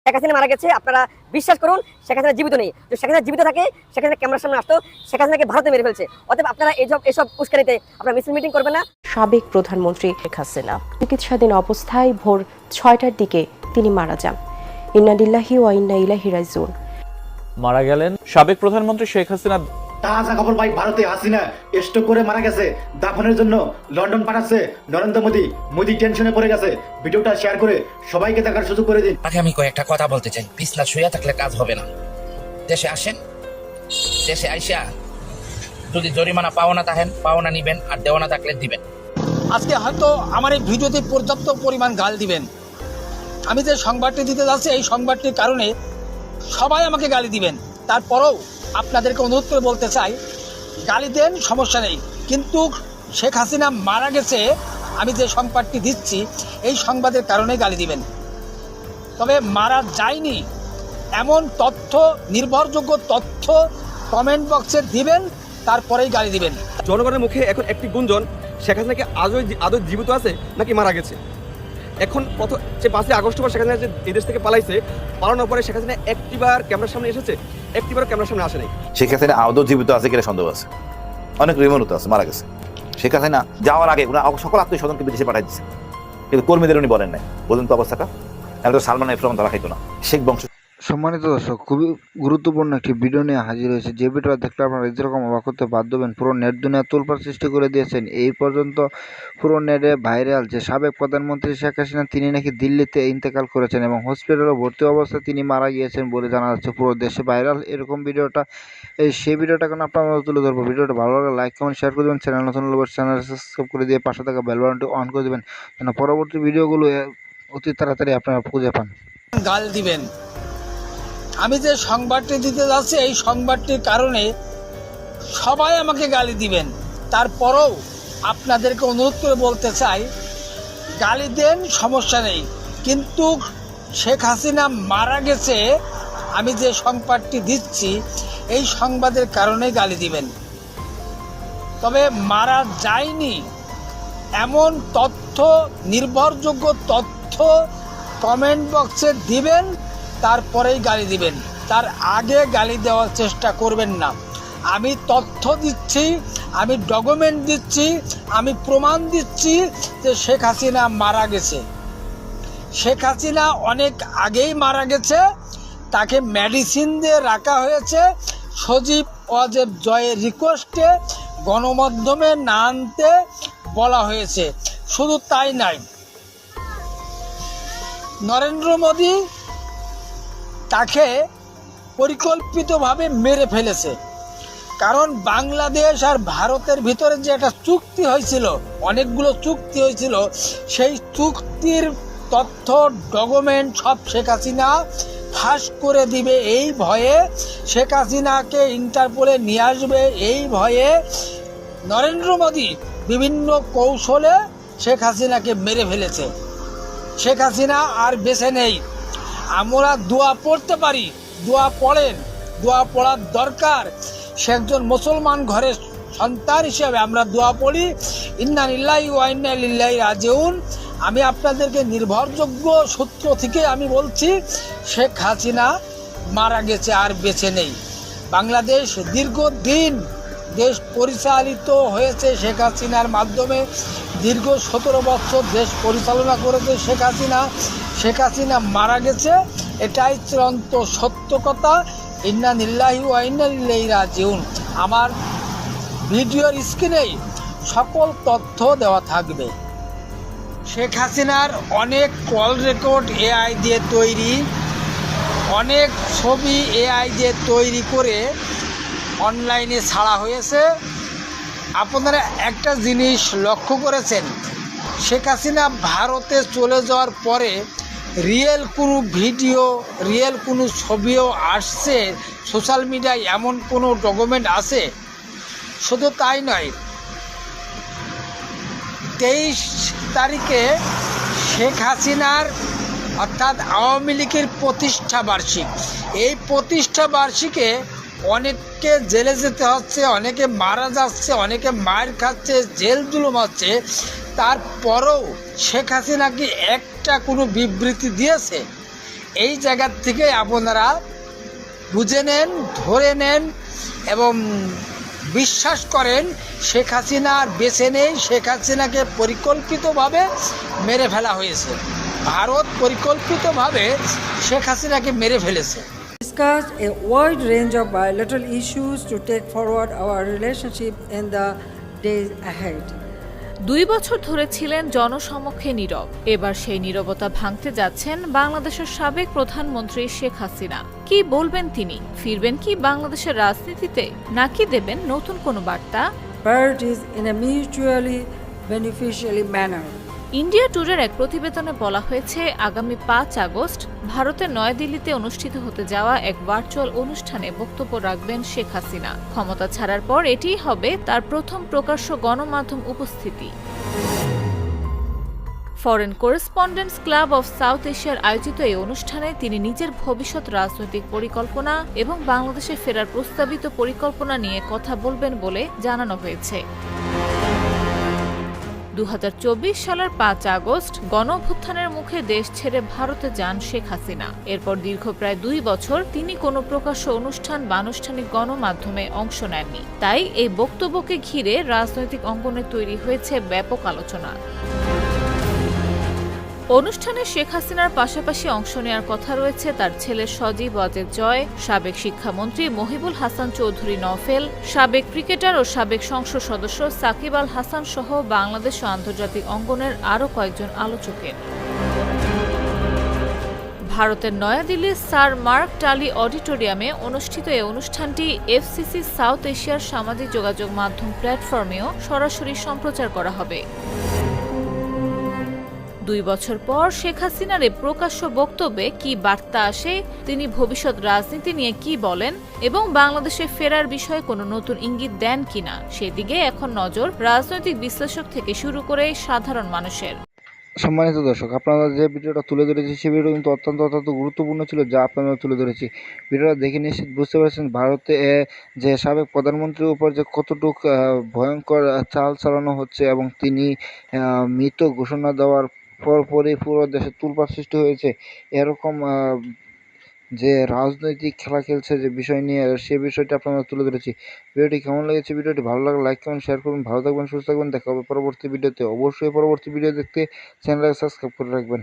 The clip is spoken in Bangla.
শেখ হাসিনা মারা গেছে, আপনারা বিশ্বাস করুন শেখ হাসিনা জীবিত নেই। যদি শেখ হাসিনা জীবিত থাকে, শেখ হাসিনা ক্যামেরার সামনে আসতো, শেখ হাসিনাকে ভারতে মেরে ফেলছে। অতএব আপনারা এসব উস্কানিতে আপনারা মিছিল মিটিং করবেন না। সাবেক প্রধানমন্ত্রী শেখ হাসিনা চিকিৎসাধীন অবস্থায় ভোর 6টার দিকে তিনি মারা যান। ইন্না লিল্লাহি ওয়া ইন্না ইলাইহি রাজিউন। মারা গেলেন সাবেক প্রধানমন্ত্রী শেখ হাসিনা। তাজা খবর ভাই, ভারতে হাসিনা স্ট্রোক করে মারা গেছে। দাফনের জন্য লন্ডন পাঠাচ্ছে নরেন্দ্র মোদী টেনশনে পড়ে গেছে। ভিডিওটা শেয়ার করে সবাইকে দেখার সুযোগ করে দিন। আগে আমি কয়েকটা কথা বলতে চাই। বিছনা শুয়ে থাকলে কাজ হবে না। দেশে আসেন, দেশে আইসা যদি জরিমানা পাওনা থাকেন পাওনা নিবেন, আর দেওয়ানা থাকলে দিবেন। আজকে হয়তো আমার এই ভিডিওতে পর্যাপ্ত পরিমাণ গাল দিবেন। আমি যে সংবাদটি দিতে যাচ্ছি এই সংবাদটির কারণে সবাই আমাকে গালি দিবেন। তারপরেও আপনাদেরকে অনুরোধ করে বলতে চাই, গালি দেন, সমস্যা নেই, কিন্তু শেখ হাসিনা মারা গেছে আমি যে সংবাদটি দিচ্ছি এই সংবাদের কারণে গালি দিবেন। তবে মারা যায়নি এমন তথ্য, নির্ভরযোগ্য তথ্য কমেন্ট বক্সে দিবেন, তারপরেই গালি দিবেন। জনগণের মুখে এখন একটি গুঞ্জন, শেখ হাসিনা কি আদৌ জীবিত আছে নাকি মারা গেছে। এখন যে 5 আগস্ট পর শেখ হাসিনা যে এই দেশ থেকে পালানোর পরে শেখ হাসিনা একটিবার ক্যামেরার সামনে এসেছে, একটিবার ক্যামেরার সামনে আসে নাই। শেখ হাসিনা আদৌ জীবিত আছে কিনা সন্দেহ আছে। অনেক রিমোট আছে, মারা গেছে। শেখ হাসিনা যাওয়ার আগে সকল আত্মীয় স্বজনকে বিদেশে পাঠাই দিচ্ছে, কিন্তু কর্মীদের উনি বলেন নাই। বলুন তো অবস্থাটা। তাহলে তো সালমান এফ রহমান তারা খাইতো না। শেখ বংশ। সম্মানিত দর্শক, খুবই গুরুত্বপূর্ণ একটি ভিডিও নিয়ে হাজির হয়েছে। যে ভিডিওটা দেখলে আপনারা এরকম অবাক করতে বাধ্য হবেন। পুরো নেট দুনিয়া তোলপাড় সৃষ্টি করে দিয়েছেন। এই পর্যন্ত পুরো নেটে ভাইরাল যে সাবেক প্রধানমন্ত্রী শেখ হাসিনা তিনি নাকি দিল্লিতে ইন্তেকাল করেছেন এবং হসপিটালে ভর্তি অবস্থায় তিনি মারা গিয়েছেন বলে জানা যাচ্ছে। পুরো দেশে ভাইরাল এরকম ভিডিওটা। সেই ভিডিওটা এখন আপনারা তুলে ধরবো। ভিডিওটা ভালো লাগলে লাইক কমেন্ট শেয়ার করে দেবেন। চ্যানেল নতুন হলে চ্যানেল সাবস্ক্রাইব করে দিয়ে পাশে থাকা বেল বাটনটি অন করে দেবেন, যেন পরবর্তী ভিডিওগুলো অতি তাড়াতাড়ি আপনারা খুঁজে পান। গাল দিবেন। আমি যে সংবাদটি দিতে যাচ্ছি এই সংবাদটির কারণে সবাই আমাকে গালি দিবেন। তারপরেও আপনাদেরকে অনুরোধ করে বলতে চাই, গালি দেন, সমস্যা নেই, কিন্তু শেখ হাসিনা মারা গেছে আমি যে সংবাদটি দিচ্ছি এই সংবাদের কারণে গালি দিবেন। তবে মারা যায়নি এমন তথ্য, নির্ভরযোগ্য তথ্য কমেন্ট বক্সে দিবেন, তারপরেই গালি দিবেন। তার আগে গালি দেওয়ার চেষ্টা করবেন না। আমি তথ্য দিচ্ছি, আমি ডকুমেন্ট দিচ্ছি, আমি প্রমাণ দিচ্ছি যে শেখ হাসিনা মারা গেছে। শেখ হাসিনা অনেক আগেই মারা গেছে। তাকে মেডিসিন দিয়ে রাখা হয়েছে। সজীব ওয়াজেদ জয়ের রিকোয়েস্টে গণমাধ্যমে না আনতে বলা হয়েছে। শুধু তাই নয়, নরেন্দ্র মোদী তাকে পরিকল্পিতভাবে মেরে ফেলেছে। কারণ বাংলাদেশ আর ভারতের ভিতরে যে একটা চুক্তি হয়েছিল, অনেকগুলো চুক্তি হয়েছিল, সেই চুক্তির তথ্য, ডকুমেন্ট সব শেখ হাসিনা ফাঁস করে দিবে এই ভয়ে, শেখ হাসিনাকে ইন্টারপোলে নিয়ে আসবে এই ভয়ে নরেন্দ্র মোদী বিভিন্ন কৌশলে শেখ হাসিনাকে মেরে ফেলেছে। শেখ হাসিনা আর বেঁচে নেই। আমরা দোয়া পড়তে পারি, দোয়া পড়েন, দোয়া পড়ার দরকার। সে একজন মুসলমান ঘরের সন্তান হিসেবে আমরা দোয়া পড়ি, ইন্না লিল্লাহি ওয়া ইন্না ইলাইহি রাজিউন। আমি আপনাদেরকে নির্ভরযোগ্য সূত্র থেকে আমি বলছি, শেখ হাসিনা মারা গেছে, আর বেঁচে নেই। বাংলাদেশ দীর্ঘদিন দেশ পরিচালিত হয়েছে শেখ হাসিনার মাধ্যমে। দীর্ঘ 17 বছর দেশ পরিচালনা করেছে শেখ হাসিনা। শেখ হাসিনা মারা গেছে, এটাই চূড়ান্ত সত্য কথা। ইন্না লিল্লাহি ওয়া ইন্না ইলাইহি রাজিউন। আমার ভিডিওর স্ক্রিনেই সকল তথ্য দেওয়া থাকবে। শেখ হাসিনার অনেক কল রেকর্ড এআই দিয়ে তৈরি, অনেক ছবি এআই দিয়ে তৈরি করে অনলাইনে ছাড়া হয়েছে। আপনারা একটা জিনিস লক্ষ্য করেছেন, শেখ হাসিনা ভারতে চলে যাওয়ার পরে রিয়েল কোনো ভিডিও, রিয়েল কোনো ছবিও আসছে সোশ্যাল মিডিয়ায়, এমন কোনো ডকুমেন্ট আছে? শুধু তাই নয়, 23 তারিখে শেখ হাসিনার অর্থাৎ আওয়ামী লীগের প্রতিষ্ঠা বার্ষিক। এই প্রতিষ্ঠা বার্ষিকে অনেককে জেলে যেতে হচ্ছে, অনেকে মারা যাচ্ছে, অনেকে মার খাচ্ছে, জেল জুলুম হচ্ছে। তারপরেও শেখ হাসিনা কি একটা কোনো বিবৃতি দিয়েছে? এই জায়গার থেকে আপনারা বুঝে নেন, ধরে নেন এবং বিশ্বাস করেন শেখ হাসিনা আর বেঁচে নেই। শেখ হাসিনাকে পরিকল্পিতভাবে মেরে ফেলা হয়েছে। ভারত পরিকল্পিতভাবে শেখ হাসিনাকে মেরে ফেলেছে। Discussed a wide range of bilateral issues to take forward our relationship in the days ahead. 2 বছর ধরে ছিলেন জনসমক্ষে নীরব। এবার সেই নীরবতা ভাঙতে যাচ্ছেন বাংলাদেশের সাবেক প্রধানমন্ত্রী শেখ হাসিনা। কি বলবেন তিনি? ফিরবেন কি বাংলাদেশের রাজনীতিতে, নাকি দেবেন নতুন কোনো বার্তা? Priorities in a mutually beneficial manner. India ট্যুরের এক প্রতিবেদনে বলা হয়েছে, আগামী 5 আগস্ট ভারতের নয়াদিল্লিতে অনুষ্ঠিত হতে যাওয়া এক ভার্চুয়াল অনুষ্ঠানে বক্তব্য রাখবেন শেখ হাসিনা। ক্ষমতা ছাড়ার পর এটিই হবে তার প্রথম প্রকাশ্য গণমাধ্যম উপস্থিতি। Foreign correspondents club of south এশিয়ার আয়োজিত এই অনুষ্ঠানে তিনি নিজের ভবিষ্যৎ রাজনৈতিক পরিকল্পনা এবং বাংলাদেশে ফেরার প্রস্তাবিত পরিকল্পনা নিয়ে কথা বলবেন বলে জানানো হয়েছে। 2024 সালের 5 আগস্ট গণঅভ্যুত্থানের মুখে দেশ ছেড়ে ভারতে যান শেখ হাসিনা। এরপর দীর্ঘ প্রায় 2 বছর তিনি কোনো প্রকাশ্য অনুষ্ঠান বা আনুষ্ঠানিক গণমাধ্যমে অংশ নেননি। তাই এই বক্তব্যকে ঘিরে রাজনৈতিক অঙ্গনে তৈরি হয়েছে ব্যাপক আলোচনা। অনুষ্ঠানে শেখ হাসিনার পাশাপাশি অংশ নেওয়ার কথা রয়েছে তার ছেলে সজীব ওয়াজেদ জয়, সাবেক শিক্ষামন্ত্রী মহিবুল হাসান চৌধুরী নফেল, সাবেক ক্রিকেটার ও সাবেক সংসদ সদস্য সাকিব আল হাসান সহ বাংলাদেশ ও আন্তর্জাতিক অঙ্গনের আরও কয়েকজন আলোচকের। ভারতের নয়াদিল্লির স্যার মার্ক টালি অডিটোরিয়ামে অনুষ্ঠিত এই অনুষ্ঠানটি এফসিসি সাউথ এশিয়ার সামাজিক যোগাযোগ মাধ্যম প্ল্যাটফর্মেও সরাসরি সম্প্রচার করা হবে। 2 বছর পর শেখ হাসিনার এই প্রকাশ্য বক্তব্যে কি বার্তা আসে, তিনি ভবিষ্যৎ রাজনীতি নিয়ে কি বলেন এবং বাংলাদেশে ফেরার বিষয়ে কোনো নতুন ইঙ্গিত দেন কিনা, সেদিকে এখন নজর রাজনৈতিক বিশ্লেষক থেকে শুরু করে সাধারণ মানুষের। সম্মানিত দর্শক, আপনারা যে ভিডিওটা তুলে ধরেছি সেই ভিডিও কিন্তু অত্যন্ত গুরুত্বপূর্ণ ছিল, যা আপনারা তুলে ধরেছি। ভিডিওটা দেখে নিশ্চিত বুঝতে পারছেন ভারতে যে সাবেক প্রধানমন্ত্রীর উপর যে কতটুক ভয়ঙ্কর চাল চালানো হচ্ছে এবং তিনি মৃত ঘোষণা দেওয়ার পরপরই পুরো দেশে তুলপাড় সৃষ্টি হয়েছে। এরকম যে রাজনৈতিক খেলা খেলছে যে বিষয় নিয়ে, সে বিষয়টা আপনারা তুলে ধরেছি। ভিডিওটি কেমন লেগেছে? ভিডিওটি ভালো লাগলে লাইক কমেন্ট শেয়ার করুন। ভালো থাকবেন, সুস্থ থাকবেন। দেখা হবে পরবর্তী ভিডিওতে। অবশ্যই পরবর্তী ভিডিও দেখতে চ্যানেলটাকে সাবস্ক্রাইব করে রাখবেন।